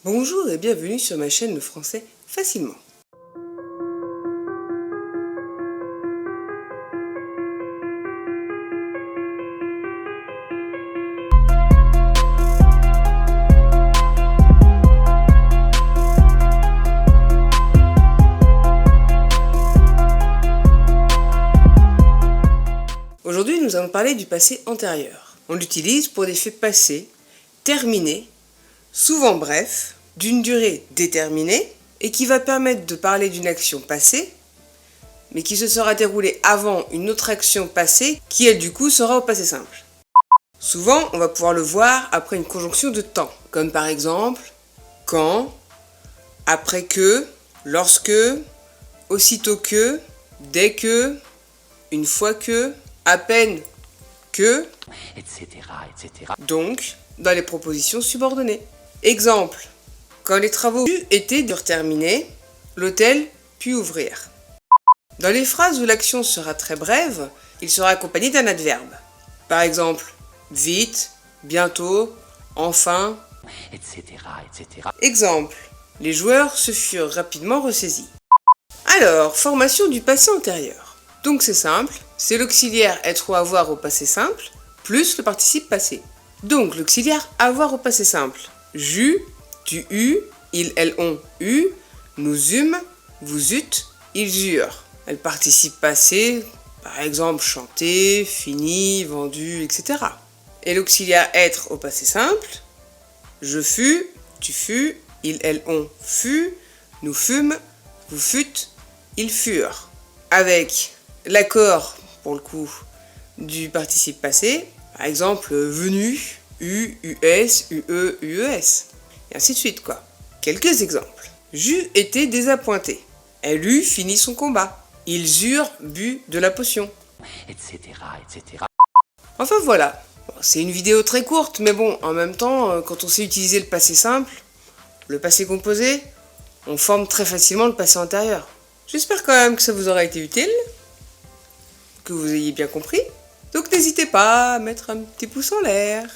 Bonjour et bienvenue sur ma chaîne Le Français Facilement. Aujourd'hui, nous allons parler du passé antérieur. On l'utilise pour des faits passés, terminés, souvent brefs, d'une durée déterminée, et qui va permettre de parler d'une action passée, mais qui se sera déroulée avant une autre action passée, qui elle du coup sera au passé simple. Souvent, on va pouvoir le voir après une conjonction de temps, comme par exemple quand, après que, lorsque, aussitôt que, dès que, une fois que, à peine que, etc. Donc, dans les propositions subordonnées. Exemple, quand les travaux étaient terminés, l'hôtel put ouvrir. Dans les phrases où l'action sera très brève, il sera accompagné d'un adverbe. Par exemple, vite, bientôt, enfin, etc. Exemple, les joueurs se furent rapidement ressaisis. Alors, formation du passé antérieur. Donc c'est simple, c'est l'auxiliaire être ou avoir au passé simple, plus le participe passé. Donc l'auxiliaire avoir au passé simple. J'eus, tu eus, ils, elles ont eu, nous eûmes, vous eûtes, ils eurent. Le participe passé, par exemple chanter, fini, vendu, etc. Et l'auxiliaire être au passé simple. Je fus, tu fus, ils, elles ont fut, nous fûmes, vous fûtes, ils furent. Avec l'accord, pour le coup, du participe passé, par exemple venu, u, us, ue, ues, et ainsi de suite quoi. Quelques exemples. J'eus été désappointé. Elle eut fini son combat. Ils eurent bu de la potion. Etc. Enfin voilà. Bon, c'est une vidéo très courte, mais bon, en même temps, quand on sait utiliser le passé simple, le passé composé, on forme très facilement le passé antérieur. J'espère quand même que ça vous aura été utile, que vous ayez bien compris. Donc n'hésitez pas à mettre un petit pouce en l'air,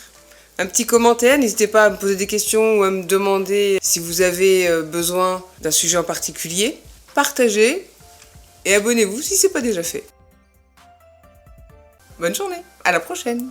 un petit commentaire, n'hésitez pas à me poser des questions ou à me demander si vous avez besoin d'un sujet en particulier. Partagez et abonnez-vous si ce n'est pas déjà fait. Bonne journée, à la prochaine!